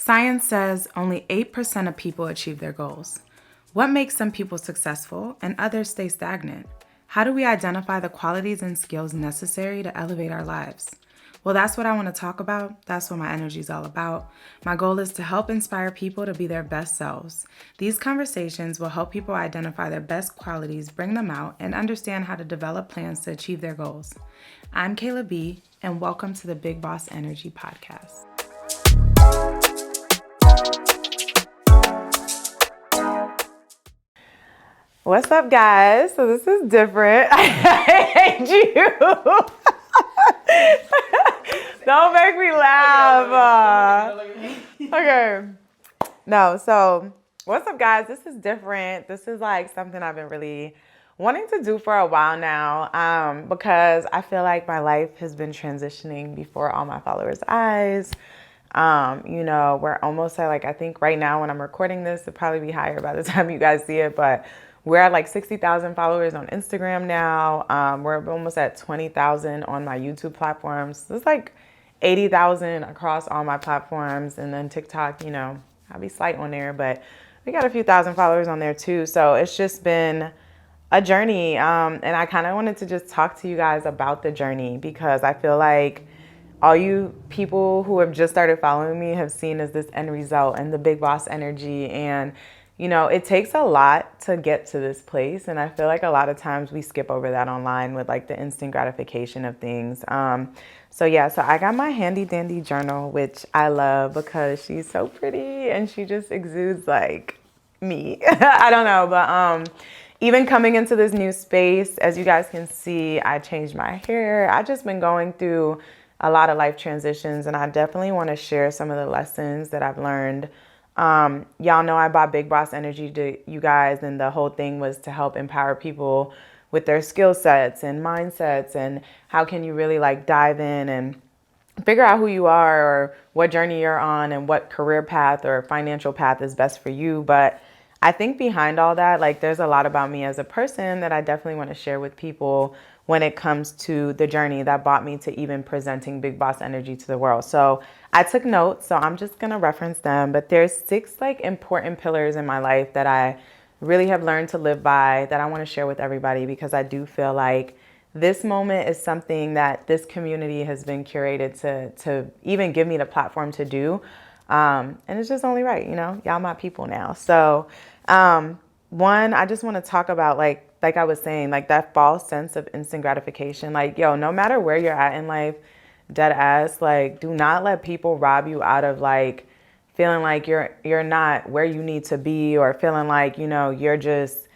Science says only 8% of people achieve their goals. What makes some people successful and others stay stagnant? How do we identify the qualities and skills necessary to elevate our lives? Well, that's what I want to talk about. That's what my energy is all about. My goal is to help inspire people to be their best selves. These conversations will help people identify their best qualities, bring them out, and understand how to develop plans to achieve their goals. I'm Kayla B, and welcome to the Big Boss Energy Podcast. What's up, guys? So this is different. I hate you. Don't make me laugh. Okay. No, so what's up, guys? This is different. This is like something I've been really wanting to do for a while now, because I feel like my life has been transitioning before all my followers' eyes. We're almost at I think right now when I'm recording this, it'll probably be higher by the time you guys see it, but we're at 60,000 followers on Instagram now. We're almost at 20,000 on my YouTube platforms. It's 80,000 across all my platforms. And then TikTok, I'll be slight on there, but we got a few thousand followers on there too. So it's just been a journey. And I kind of wanted to just talk to you guys about the journey because I feel like all you people who have just started following me have seen as this end result and the big boss energy. And it takes a lot to get to this place. And I feel like a lot of times we skip over that online with the instant gratification of things. So I got my handy dandy journal, which I love because she's so pretty and she just exudes me. I don't know, but even coming into this new space, as you guys can see, I changed my hair. I've just been going through a lot of life transitions, and I definitely want to share some of the lessons that I've learned. Y'all know I bought Big Boss Energy to you guys, and the whole thing was to help empower people with their skill sets and mindsets, and how can you really dive in and figure out who you are or what journey you're on and what career path or financial path is best for you. But I think behind all that, there's a lot about me as a person that I definitely want to share with people when it comes to the journey that brought me to even presenting Big Boss Energy to the world. So I took notes, so I'm just going to reference them. But there's 6 important pillars in my life that I really have learned to live by that I want to share with everybody, because I do feel like this moment is something that this community has been curated to even give me the platform to do. And it's just only right, y'all my people now. So one, I just want to talk about like I was saying, that false sense of instant gratification. No matter where you're at in life, dead ass, do not let people rob you out of feeling like you're not where you need to be, or feeling you're just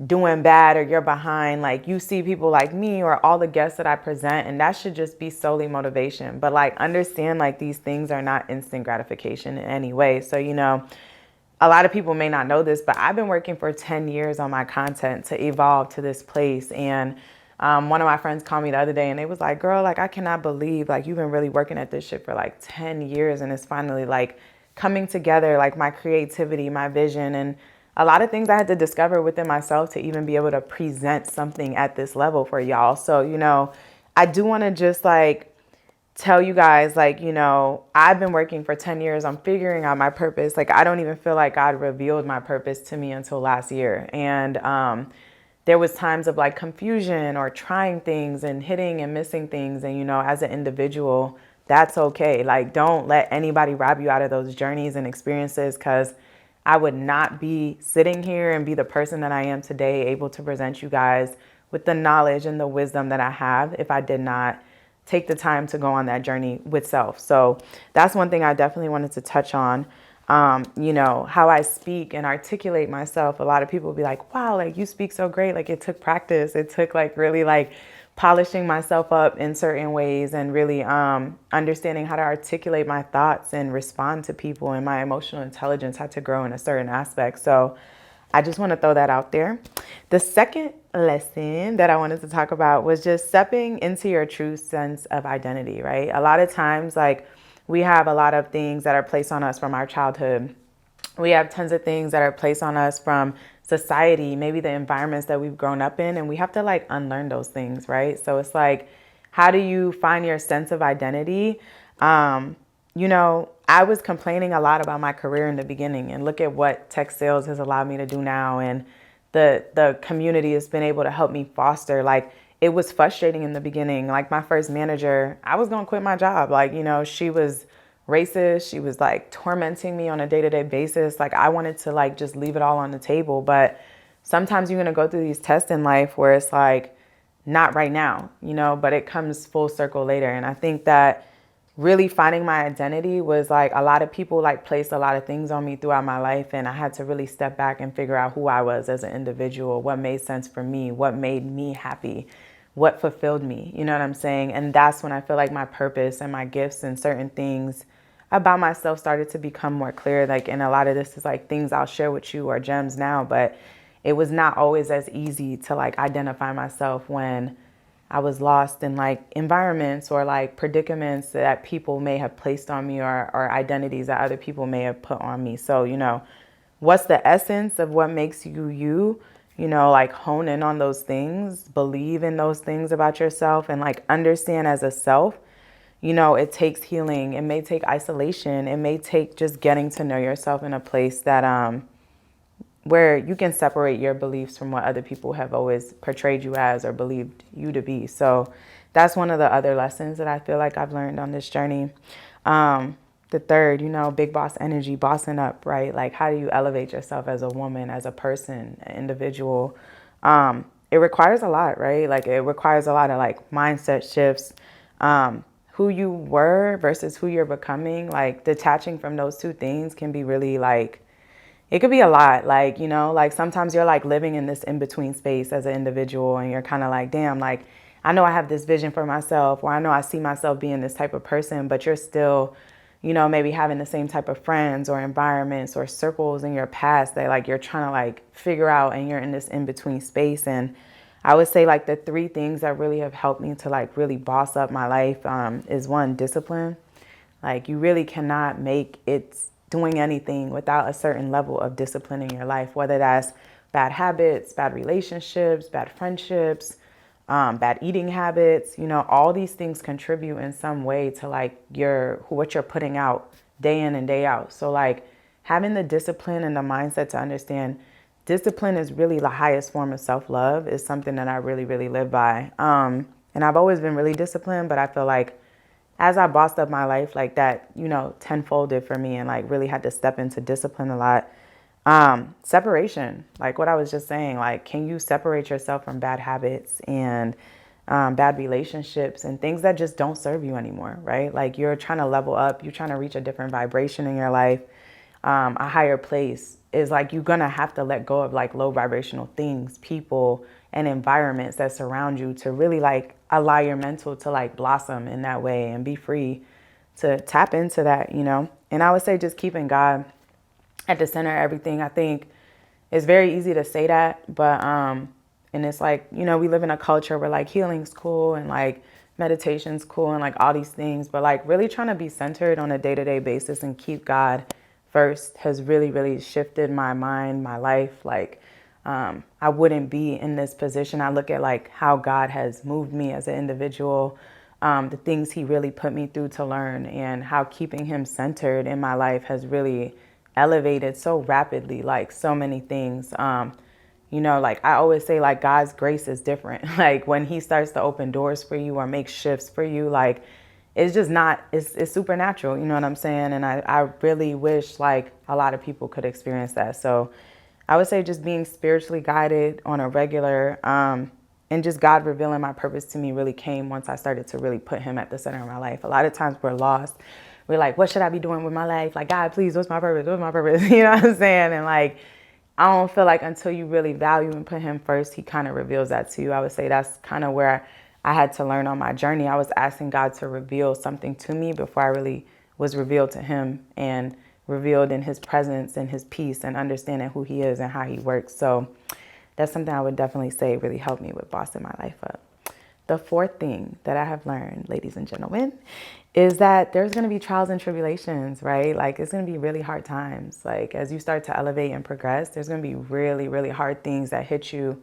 doing bad or you're behind. You see people like me or all the guests that I present, and that should just be solely motivation. But understand these things are not instant gratification in any way. So, a lot of people may not know this, but I've been working for 10 years on my content to evolve to this place. And one of my friends called me the other day and they was like, girl, I cannot believe you've been really working at this shit for 10 years. And it's finally coming together, my creativity, my vision, and a lot of things I had to discover within myself to even be able to present something at this level for y'all. So, I do want to just tell you guys, I've been working for 10 years on figuring out my purpose. I don't even feel like God revealed my purpose to me until last year. And there was times of confusion or trying things and hitting and missing things. And, as an individual, that's okay. Don't let anybody rob you out of those journeys and experiences, because I would not be sitting here and be the person that I am today, able to present you guys with the knowledge and the wisdom that I have, if I did not take the time to go on that journey with self. So that's one thing I definitely wanted to touch on. How I speak and articulate myself. A lot of people be like, wow, you speak so great. It took practice. It took really polishing myself up in certain ways, and really understanding how to articulate my thoughts and respond to people, and my emotional intelligence had to grow in a certain aspect. So I just want to throw that out there. The second lesson that I wanted to talk about was just stepping into your true sense of identity, right? A lot of times, we have a lot of things that are placed on us from our childhood. We have tons of things that are placed on us from society, maybe the environments that we've grown up in, and we have to unlearn those things, right? So it's how do you find your sense of identity? I was complaining a lot about my career in the beginning, and look at what tech sales has allowed me to do now, and the community has been able to help me foster. Like, it was frustrating in the beginning. Like, my first manager, I was gonna quit my job. Like, you know, she was racist. She was like tormenting me on a day-to-day basis. Like, I wanted to like just leave it all on the table. But sometimes you're gonna go through these tests in life where it's like, not right now, you know, but it comes full circle later. And I think that really finding my identity was like, a lot of people like placed a lot of things on me throughout my life, and I had to really step back and figure out who I was as an individual, what made sense for me, what made me happy, what fulfilled me, you know what I'm saying? And that's when I feel like my purpose and my gifts and certain things about myself started to become more clear. Like, and a lot of this is like things I'll share with you or gems now, but it was not always as easy to like identify myself when I was lost in like environments or like predicaments that people may have placed on me, or identities that other people may have put on me. So, you know, what's the essence of what makes you you? You know, like hone in on those things, believe in those things about yourself, and like understand as a self, you know, it takes healing. It may take isolation. It may take just getting to know yourself in a place that, where you can separate your beliefs from what other people have always portrayed you as or believed you to be. So that's one of the other lessons that I feel like I've learned on this journey. The third, you know, big boss energy, bossing up, right? Like, how do you elevate yourself as a woman, as a person, an individual? It requires a lot, right? Like, it requires a lot of like mindset shifts, who you were versus who you're becoming. Like, detaching from those two things can be really like, it could be a lot. Like, you know, like sometimes you're like living in this in-between space as an individual, and you're kind of like, damn, like, I know I have this vision for myself, or I know I see myself being this type of person, but you're still, you know, maybe having the same type of friends or environments or circles in your past that like you're trying to like figure out, and you're in this in-between space. And I would say like the three things that really have helped me to like really boss up my life, is one, discipline. Like, you really cannot make it doing anything without a certain level of discipline in your life, whether that's bad habits, bad relationships, bad friendships, bad eating habits. You know, all these things contribute in some way to like what you're putting out day in and day out. So like, having the discipline and the mindset to understand discipline is really the highest form of self-love is something that I really, really live by. And I've always been really disciplined, but I feel like as I bossed up my life, like that, you know, tenfolded for me, and like really had to step into discipline a lot. Separation, like what I was just saying, like, can you separate yourself from bad habits and bad relationships and things that just don't serve you anymore, right? Like, you're trying to level up, you're trying to reach a different vibration in your life, a higher place. Is like, you're gonna have to let go of like low vibrational things, people, and environments that surround you to really like allow your mental to like blossom in that way and be free to tap into that, you know? And I would say just keeping God at the center of everything. I think it's very easy to say that, but and it's like, you know, we live in a culture where like healing's cool and like meditation's cool and like all these things, but like really trying to be centered on a day-to-day basis and keep God first has really, really shifted my mind, my life. Like, I wouldn't be in this position. I look at like how God has moved me as an individual, the things he really put me through to learn, and how keeping him centered in my life has really elevated so rapidly, like so many things. You know, like I always say, like God's grace is different. Like when he starts to open doors for you or make shifts for you, like it's just not, it's supernatural. You know what I'm saying? And I really wish like a lot of people could experience that. So I would say just being spiritually guided on a regular, and just God revealing my purpose to me really came once I started to really put him at the center of my life. A lot of times we're lost. We're like, what should I be doing with my life? Like, God, please, what's my purpose? What's my purpose? You know what I'm saying? And like, I don't feel like until you really value and put him first, he kind of reveals that to you. I would say that's kind of where I had to learn on my journey. I was asking God to reveal something to me before I really was revealed to him and revealed in his presence and his peace and understanding who he is and how he works. So that's something I would definitely say really helped me with bossing my life up. The fourth thing that I have learned, ladies and gentlemen, is that there's going to be trials and tribulations, right? Like it's going to be really hard times. Like as you start to elevate and progress, there's going to be really, really hard things that hit you.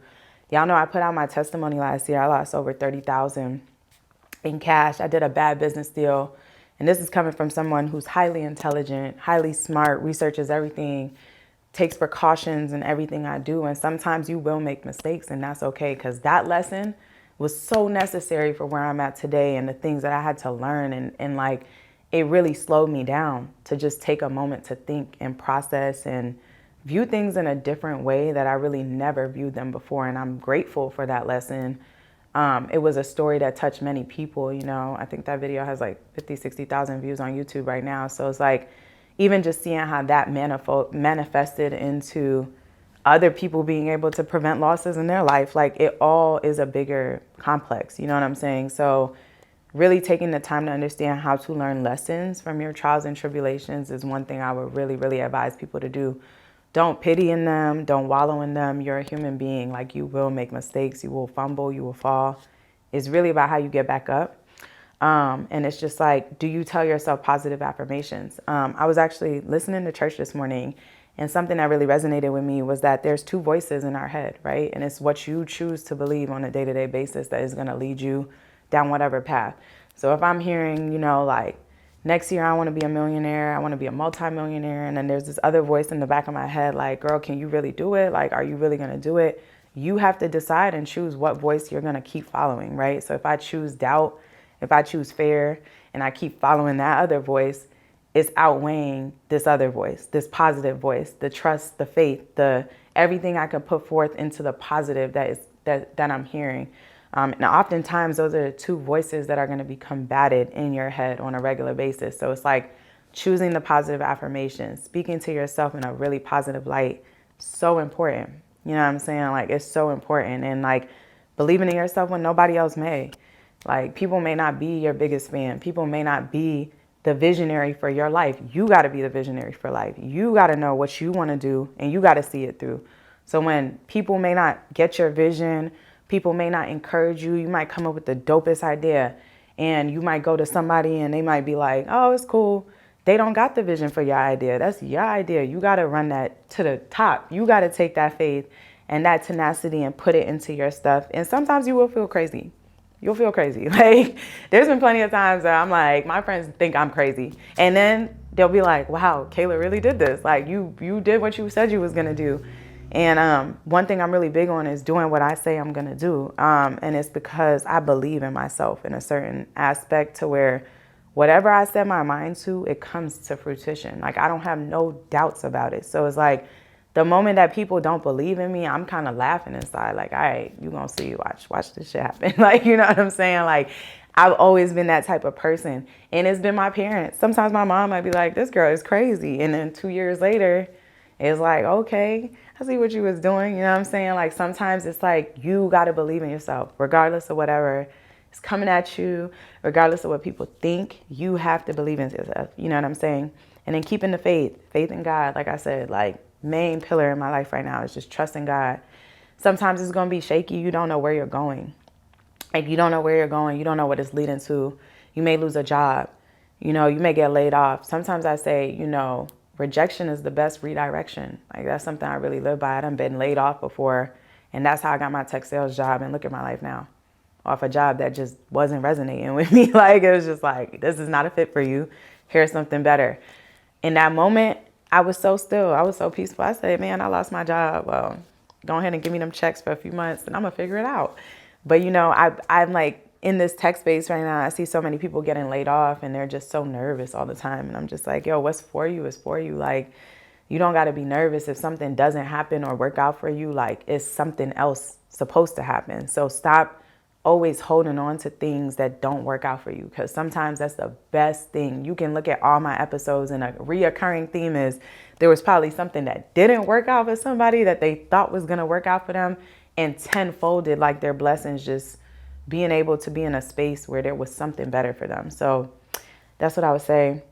Y'all know I put out my testimony last year. I lost over $30,000 in cash. I did a bad business deal And this is coming from someone who's highly intelligent, highly smart, researches everything, takes precautions in everything I do. And sometimes you will make mistakes, and that's okay, because that lesson was so necessary for where I'm at today and the things that I had to learn. And like, it really slowed me down to just take a moment to think and process and view things in a different way that I really never viewed them before. And I'm grateful for that lesson. It was a story that touched many people. You know, I think that video has like 50, 60,000 views on YouTube right now. So it's like, even just seeing how that manifested into other people being able to prevent losses in their life, like, it all is a bigger complex, you know what I'm saying? So really taking the time to understand how to learn lessons from your trials and tribulations is one thing I would really, really advise people to do. Don't pity in them. Don't wallow in them. You're a human being. Like, you will make mistakes. You will fumble. You will fall. It's really about how you get back up. And it's just like, do you tell yourself positive affirmations? I was actually listening to church this morning, and something that really resonated with me was that there's two voices in our head, right? And it's what you choose to believe on a day-to-day basis that is going to lead you down whatever path. So if I'm hearing, you know, like, next year I want to be a millionaire, I want to be a multimillionaire, and then there's this other voice in the back of my head like, girl, can you really do it? Like, are you really going to do it? You have to decide and choose what voice you're going to keep following, right? So if I choose doubt, if I choose fear, and I keep following that other voice, it's outweighing this other voice, this positive voice, the trust, the faith, the everything I can put forth into the positive that I'm hearing. And oftentimes those are the two voices that are going to be combated in your head on a regular basis. So it's like choosing the positive affirmations, speaking to yourself in a really positive light, so important. You know what I'm saying? Like, it's so important. And like, believing in yourself when nobody else may. Like, people may not be your biggest fan. People may not be the visionary for your life. You got to be the visionary for life. You got to know what you want to do, and you got to see it through. So when people may not get your vision, people may not encourage you, you might come up with the dopest idea, and you might go to somebody and they might be like, oh, it's cool. They don't got the vision for your idea. That's your idea. You got to run that to the top. You got to take that faith and that tenacity and put it into your stuff. And sometimes you will feel crazy. You'll feel crazy. Like, there's been plenty of times that I'm like, my friends think I'm crazy. And then they'll be like, wow, Kayla really did this. Like, you did what you said you was going to do. And one thing I'm really big on is doing what I say I'm going to do. And it's because I believe in myself in a certain aspect to where whatever I set my mind to, it comes to fruition. Like, I don't have no doubts about it. So it's like, the moment that people don't believe in me, I'm kind of laughing inside. Like, all right, you gonna see, watch this shit happen. Like, you know what I'm saying? Like, I've always been that type of person. And it's been my parents. Sometimes my mom might be like, this girl is crazy. And then 2 years later, it's like, okay, I see what you was doing. You know what I'm saying? Like, sometimes it's like, you got to believe in yourself, regardless of whatever is coming at you, regardless of what people think, you have to believe in yourself. You know what I'm saying? And then keeping the faith in God. Like I said, like, main pillar in my life right now is just trusting God. Sometimes it's going to be shaky. You don't know where you're going. Like, you don't know where you're going. You don't know what it's leading to. You may lose a job. You know, you may get laid off. Sometimes I say, you know, rejection is the best redirection. Like, that's something I really live by. I've been laid off before, and that's how I got my tech sales job. And look at my life now, off a job that just wasn't resonating with me. Like, it was just like, this is not a fit for you. Here's something better. In that moment, I was so still. I was so peaceful. I said, man, I lost my job. Well, go ahead and give me them checks for a few months and I'm going to figure it out. But, you know, I'm like in this tech space right now. I see so many people getting laid off and they're just so nervous all the time. And I'm just like, yo, what's for you is for you. Like, you don't got to be nervous if something doesn't happen or work out for you. Like, it's something else supposed to happen. So stop always holding on to things that don't work out for you, because sometimes that's the best thing. You can look at all my episodes and a reoccurring theme is there was probably something that didn't work out for somebody that they thought was going to work out for them, and tenfolded, like, their blessings, just being able to be in a space where there was something better for them. So that's what I would say.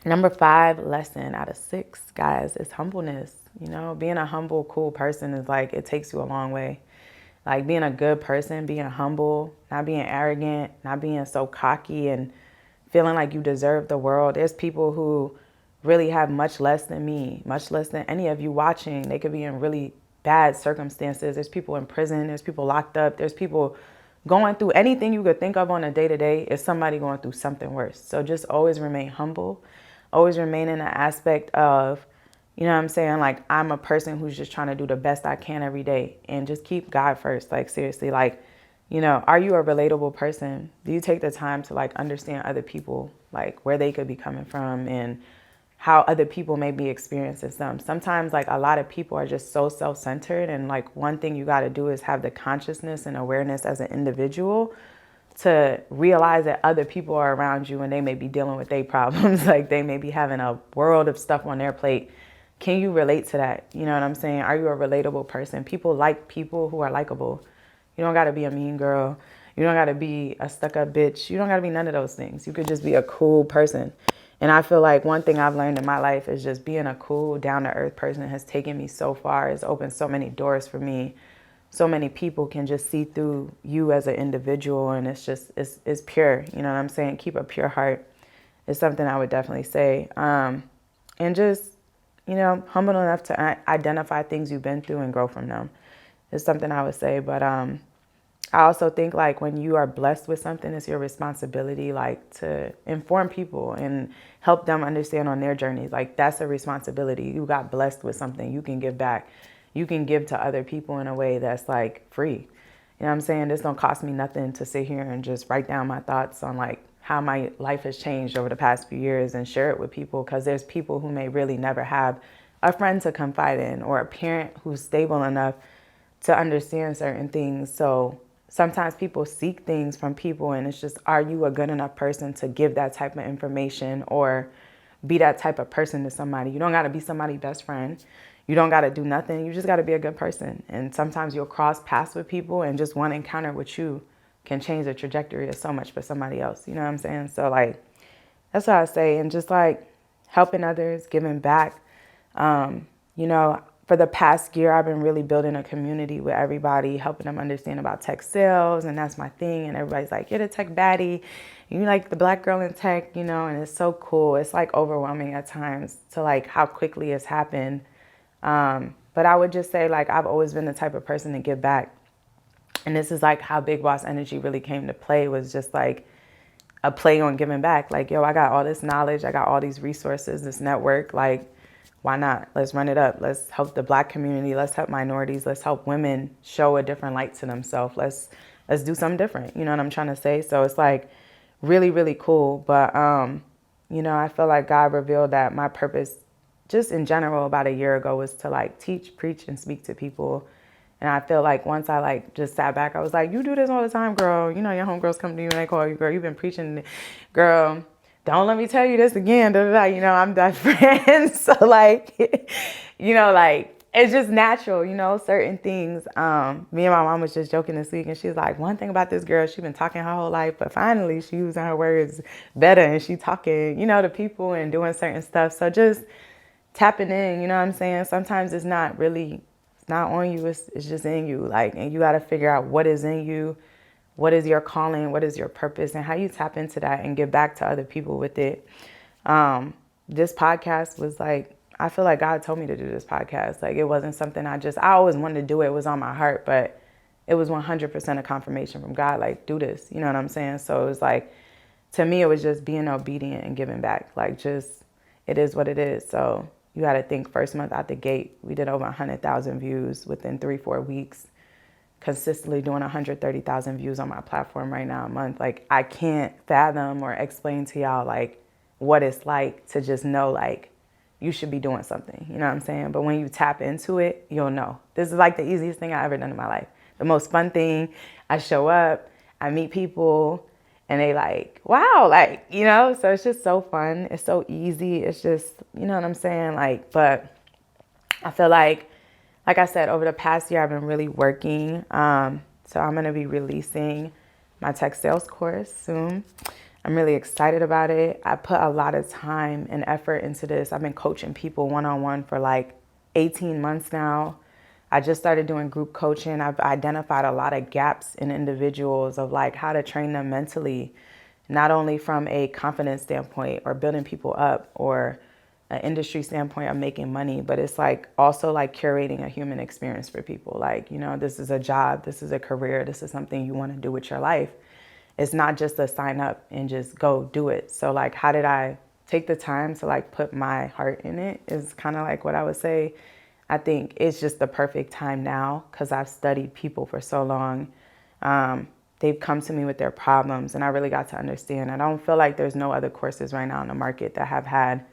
Number 5 lesson out of 6, guys, is humbleness. You know, being a humble, cool person is like, it takes you a long way. Like, being a good person, being humble, not being arrogant, not being so cocky and feeling like you deserve the world. There's people who really have much less than me, much less than any of you watching. They could be in really bad circumstances. There's people in prison. There's people locked up. There's people going through anything you could think of on a day-to-day is somebody going through something worse. So just always remain humble, always remain in the aspect of, you know what I'm saying? Like, I'm a person who's just trying to do the best I can every day and just keep God first. Like, seriously, like, you know, are you a relatable person? Do you take the time to like understand other people, like where they could be coming from and how other people may be experiencing some? Sometimes like a lot of people are just so self-centered, and like one thing you got to do is have the consciousness and awareness as an individual to realize that other people are around you and they may be dealing with their problems. Like they may be having a world of stuff on their plate. Can you relate to that? You know what I'm saying? Are you a relatable person? People like people who are likable. You don't got to be a mean girl. You don't got to be a stuck-up bitch. You don't got to be none of those things. You could just be a cool person. And I feel like one thing I've learned in my life is just being a cool, down-to-earth person has taken me so far. It's opened so many doors for me. So many people can just see through you as an individual, and it's just, it's pure. You know what I'm saying? Keep a pure heart is something I would definitely say. And just, you know, humble enough to identify things you've been through and grow from them is something I would say. But I also think like when you are blessed with something, it's your responsibility like to inform people and help them understand on their journeys. Like that's a responsibility. You got blessed with something, you can give back. You can give to other people in a way that's like free. You know what I'm saying? This don't cost me nothing to sit here and just write down my thoughts on like how my life has changed over the past few years and share it with people, because there's people who may really never have a friend to confide in or a parent who's stable enough to understand certain things. So sometimes people seek things from people, and it's just, are you a good enough person to give that type of information or be that type of person to somebody? You don't got to be somebody's best friend. You don't got to do nothing. You just got to be a good person. And sometimes you'll cross paths with people, and just one encounter with you can change the trajectory of so much for somebody else. You know what I'm saying? So like, that's what I say. And just like helping others, giving back. You know, for the past year, I've been really building a community with everybody, helping them understand about tech sales. And that's my thing. And everybody's like, you're the tech baddie. You like the black girl in tech, you know, and it's so cool. It's like overwhelming at times to like how quickly it's happened. But I would just say like, I've always been the type of person to give back. And this is like how Big Boss Energy really came to play, was just like a play on giving back. Like, yo, I got all this knowledge. I got all these resources, this network. Like, why not? Let's run it up. Let's help the black community. Let's help minorities. Let's help women show a different light to themselves. Let's do something different. You know what I'm trying to say? So it's like really, really cool. But, you know, I feel like God revealed that my purpose just in general about a year ago was to like teach, preach, and speak to people. And I feel like once I like just sat back, I was like, you do this all the time, girl. You know, your homegirls come to you and they call you, girl, you've been preaching, girl. Don't let me tell you this again. Da, da, da. You know, I'm that friend. So like, you know, like it's just natural, you know, certain things. Me and my mom was just joking this week, and she's like, one thing about this girl, she's been talking her whole life, but finally she using her words better, and she talking, you know, to people and doing certain stuff. So just tapping in, you know what I'm saying? Sometimes it's not really, it's not on you, it's just in you. Like, and you got to figure out what is in you, what is your calling, what is your purpose, and how you tap into that and give back to other people with it. This podcast was like, I feel like God told me to do this podcast. Like, it wasn't something I always wanted to do. It was on my heart, but it was 100% a confirmation from God, like, do this. You know what I'm saying? So it was like, to me, it was just being obedient and giving back. Like, just, it is what it is. So you got to think, first month out the gate, we did over 100,000 views within 3-4 weeks, consistently doing 130,000 views on my platform right now a month. Like, I can't fathom or explain to y'all, like, what it's like to just know, like, you should be doing something. You know what I'm saying? But when you tap into it, you'll know. This is like the easiest thing I ever done in my life. The most fun thing. I show up, I meet people, and they like, wow, like, you know, so it's just so fun. It's so easy. It's just, you know what I'm saying? Like, but I feel like I said, over the past year, I've been really working. So I'm going to be releasing my tech sales course soon. I'm really excited about it. I put a lot of time and effort into this. I've been coaching people one-on-one for like 18 months now. I just started doing group coaching. I've identified a lot of gaps in individuals of like how to train them mentally, not only from a confidence standpoint or building people up or an industry standpoint of making money, but it's like also like curating a human experience for people. Like, you know, this is a job, this is a career, this is something you want to do with your life. It's not just a sign up and just go do it. So like, how did I take the time to like put my heart in it is kind of like what I would say. I think it's just the perfect time now because I've studied people for so long. They've come to me with their problems and I really got to understand. I don't feel like there's no other courses right now in the market that have had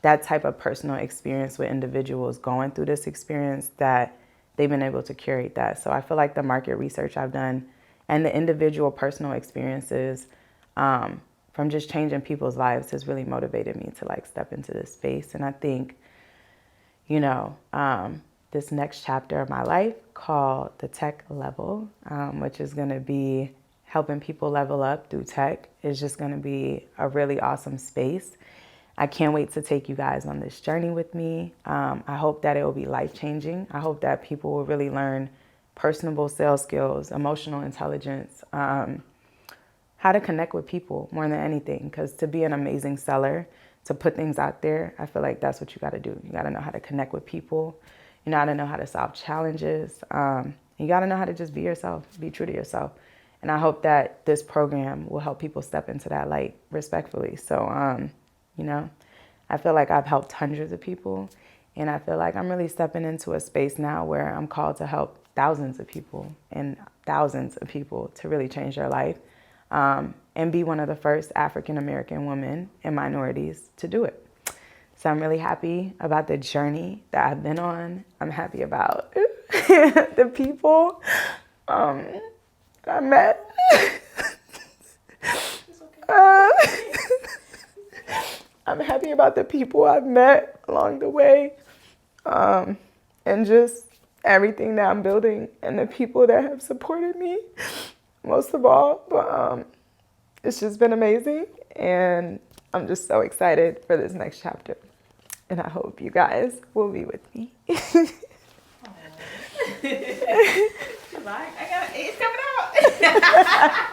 that type of personal experience with individuals going through this experience that they've been able to curate that. So I feel like the market research I've done and the individual personal experiences from just changing people's lives has really motivated me to like step into this space. And I think, you know, this next chapter of my life called the tech level, which is going to be helping people level up through tech, is just going to be a really awesome space. I can't wait to take you guys on this journey with me. I hope that it will be life-changing. I hope that people will really learn personable sales skills, emotional intelligence, how to connect with people more than anything. Because to be an amazing seller, to put things out there, I feel like that's what you got to do. You got to know how to connect with people. You got to know how to solve challenges. You got to know how to just be yourself, be true to yourself. And I hope that this program will help people step into that light respectfully. So, you know, I feel like I've helped hundreds of people. And I feel like I'm really stepping into a space now where I'm called to help thousands of people and thousands of people to really change their life. And be one of the first African-American women and minorities to do it. So I'm really happy about the journey that I've been on. I'm happy about the people I met. I'm happy about the people I've met along the way, and just everything that I'm building and the people that have supported me most of all. But it's just been amazing, and I'm just so excited for this next chapter. And I hope you guys will be with me. It's coming out.